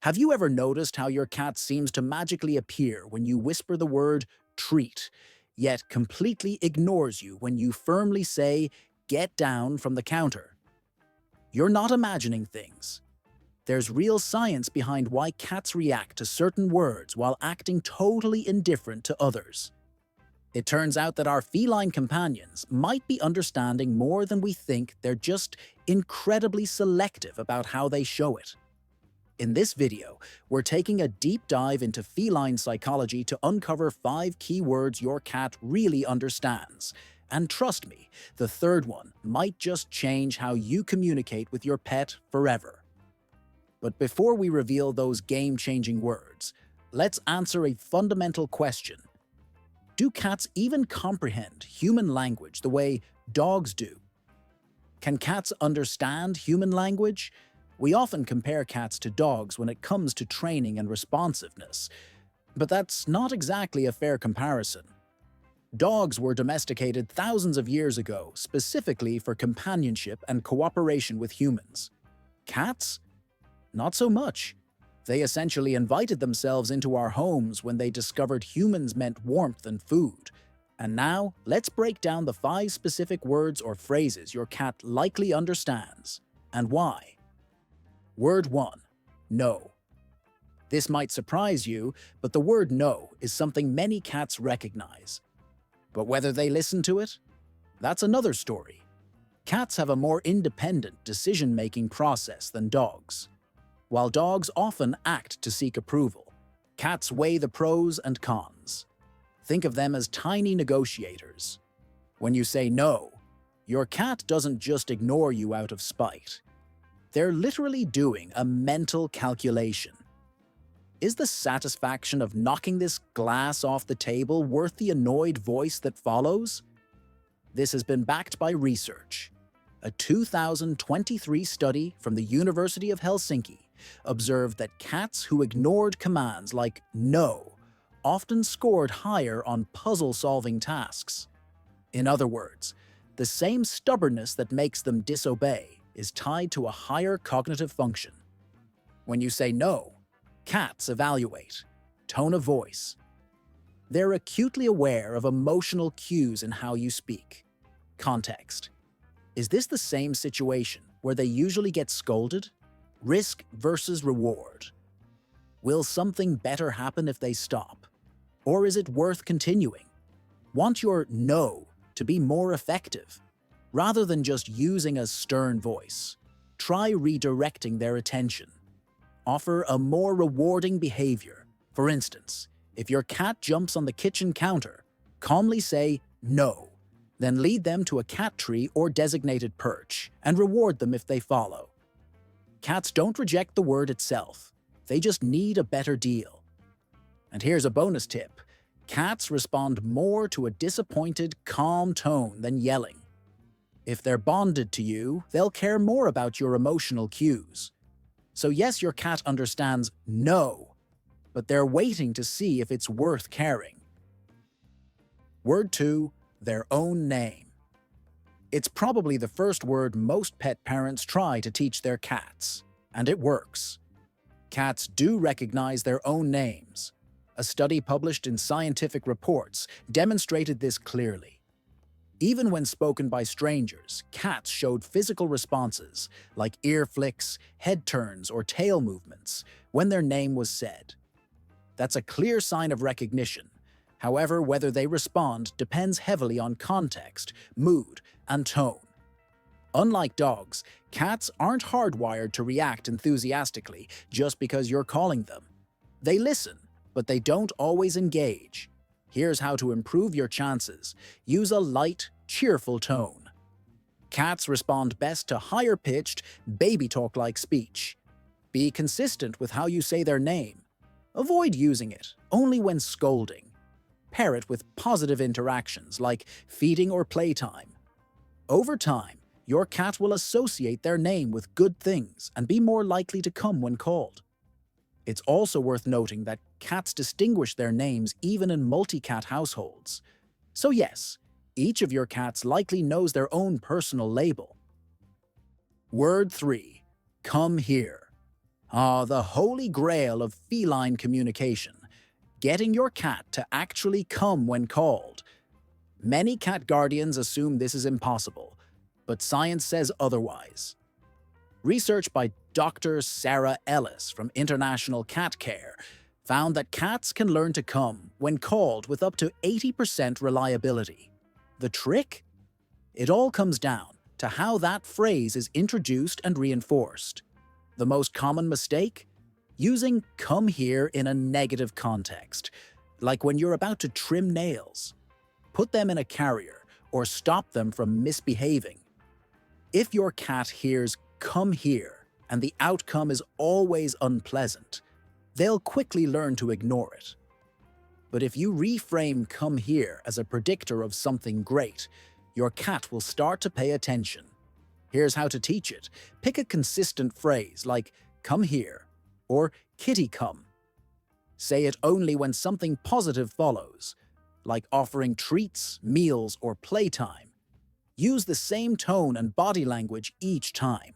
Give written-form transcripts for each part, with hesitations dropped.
Have you ever noticed how your cat seems to magically appear when you whisper the word treat, yet completely ignores you when you firmly say, get down from the counter? You're not imagining things. There's real science behind why cats react to certain words while acting totally indifferent to others. It turns out that our feline companions might be understanding more than we think. They're just incredibly selective about how they show it. In this video, we're taking a deep dive into feline psychology to uncover 5 key words your cat really understands. And trust me, the third one might just change how you communicate with your pet forever. But before we reveal those game-changing words, let's answer a fundamental question. Do cats even comprehend human language the way dogs do? Can cats understand human language? We often compare cats to dogs when it comes to training and responsiveness, but that's not exactly a fair comparison. Dogs were domesticated thousands of years ago, specifically for companionship and cooperation with humans. Cats? Not so much. They essentially invited themselves into our homes when they discovered humans meant warmth and food. And now, let's break down the 5 specific words or phrases your cat likely understands, and why. Word 1. No. This might surprise you, but the word no is something many cats recognize. But whether they listen to it? That's another story. Cats have a more independent decision-making process than dogs. While dogs often act to seek approval, cats weigh the pros and cons. Think of them as tiny negotiators. When you say no, your cat doesn't just ignore you out of spite. They're literally doing a mental calculation. Is the satisfaction of knocking this glass off the table worth the annoyed voice that follows? This has been backed by research. A 2023 study from the University of Helsinki observed that cats who ignored commands like no often scored higher on puzzle-solving tasks. In other words, the same stubbornness that makes them disobey is tied to a higher cognitive function. When you say no, cats evaluate tone of voice. They're acutely aware of emotional cues in how you speak. Context. Is this the same situation where they usually get scolded? Risk versus reward. Will something better happen if they stop? Or is it worth continuing? Want your no to be more effective? Rather than just using a stern voice, try redirecting their attention. Offer a more rewarding behavior. For instance, if your cat jumps on the kitchen counter, calmly say no, then lead them to a cat tree or designated perch, and reward them if they follow. Cats don't reject the word itself, they just need a better deal. And here's a bonus tip. Cats respond more to a disappointed, calm tone than yelling. If they're bonded to you, they'll care more about your emotional cues. So yes, your cat understands no, but they're waiting to see if it's worth caring. Word 2. Their own name. It's probably the first word most pet parents try to teach their cats, and it works. Cats do recognize their own names. A study published in Scientific Reports demonstrated this clearly. Even when spoken by strangers, cats showed physical responses, like ear flicks, head turns, or tail movements, when their name was said. That's a clear sign of recognition. However, whether they respond depends heavily on context, mood, and tone. Unlike dogs, cats aren't hardwired to react enthusiastically just because you're calling them. They listen, but they don't always engage. Here's how to improve your chances. Use a light, cheerful tone. Cats respond best to higher-pitched, baby talk-like speech. Be consistent with how you say their name. Avoid using it, only when scolding. Pair it with positive interactions like feeding or playtime. Over time, your cat will associate their name with good things and be more likely to come when called. It's also worth noting that cats distinguish their names even in multi-cat households. So yes, each of your cats likely knows their own personal label. Word 3. Come here. Ah, the holy grail of feline communication. Getting your cat to actually come when called. Many cat guardians assume this is impossible, but science says otherwise. Research by Dr. Sarah Ellis from International Cat Care found that cats can learn to come when called with up to 80% reliability. The trick? It all comes down to how that phrase is introduced and reinforced. The most common mistake? Using "come here" in a negative context, like when you're about to trim nails. Put them in a carrier or stop them from misbehaving. If your cat hears "come here" and the outcome is always unpleasant, they'll quickly learn to ignore it. But if you reframe "come here" as a predictor of something great, your cat will start to pay attention. Here's how to teach it. Pick a consistent phrase like "come here" or "kitty come." Say it only when something positive follows, like offering treats, meals, or playtime. Use the same tone and body language each time.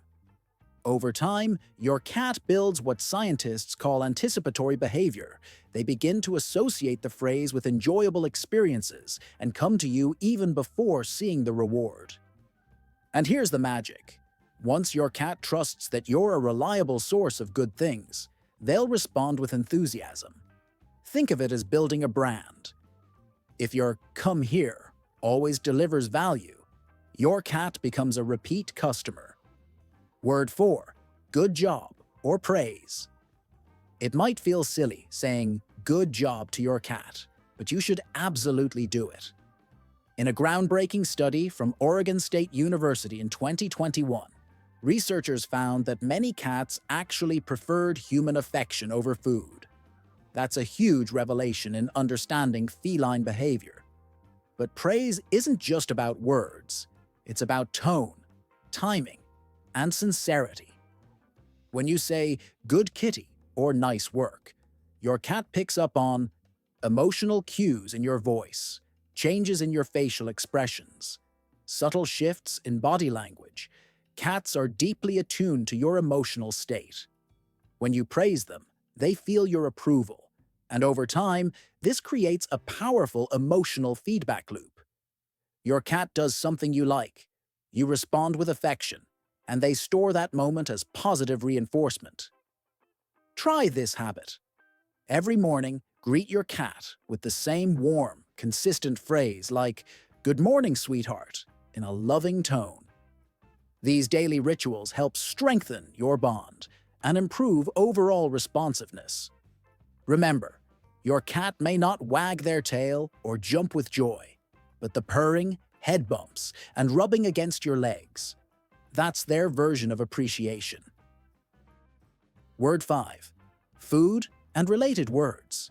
Over time, your cat builds what scientists call anticipatory behavior. They begin to associate the phrase with enjoyable experiences and come to you even before seeing the reward. And here's the magic. Once your cat trusts that you're a reliable source of good things, they'll respond with enthusiasm. Think of it as building a brand. If your "come here" always delivers value, your cat becomes a repeat customer. Word 4. Good job or praise. It might feel silly saying "good job" to your cat, but you should absolutely do it. In a groundbreaking study from Oregon State University in 2021, researchers found that many cats actually preferred human affection over food. That's a huge revelation in understanding feline behavior. But praise isn't just about words. It's about tone, timing, and sincerity. When you say "good kitty" or "nice work," your cat picks up on emotional cues in your voice, changes in your facial expressions, subtle shifts in body language. Cats are deeply attuned to your emotional state. When you praise them, they feel your approval, and over time, this creates a powerful emotional feedback loop. Your cat does something you like, you respond with affection, and they store that moment as positive reinforcement. Try this habit. Every morning, greet your cat with the same warm, consistent phrase like "good morning, sweetheart," in a loving tone. These daily rituals help strengthen your bond and improve overall responsiveness. Remember, your cat may not wag their tail or jump with joy, but the purring, head bumps, and rubbing against your legs, that's their version of appreciation. Word 5. Food and related words.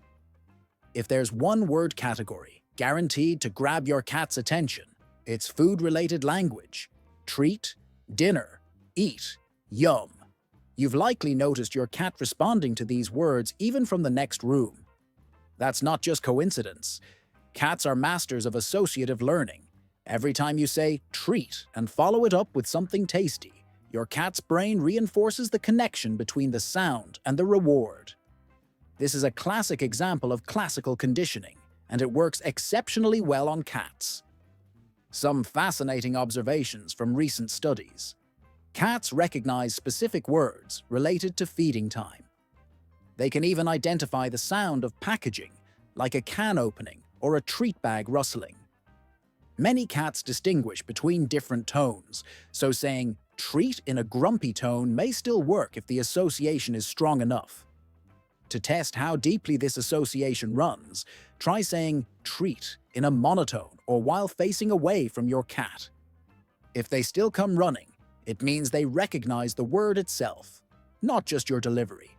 If there's one word category guaranteed to grab your cat's attention, it's food-related language. Treat, dinner, eat, yum. You've likely noticed your cat responding to these words even from the next room. That's not just coincidence. Cats are masters of associative learning. Every time you say "treat" and follow it up with something tasty, your cat's brain reinforces the connection between the sound and the reward. This is a classic example of classical conditioning, and it works exceptionally well on cats. Some fascinating observations from recent studies. Cats recognize specific words related to feeding time. They can even identify the sound of packaging, like a can opening or a treat bag rustling. Many cats distinguish between different tones, so saying "treat" in a grumpy tone may still work if the association is strong enough. To test how deeply this association runs, try saying "treat" in a monotone or while facing away from your cat. If they still come running, it means they recognize the word itself, not just your delivery.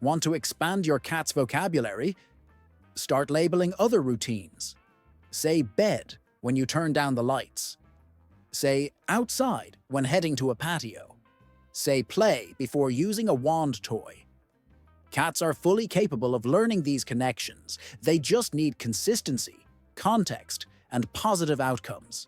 Want to expand your cat's vocabulary? Start labeling other routines. Say "bed" when you turn down the lights. Say "outside" when heading to a patio. Say "play" before using a wand toy. Cats are fully capable of learning these connections. They just need consistency, context, and positive outcomes.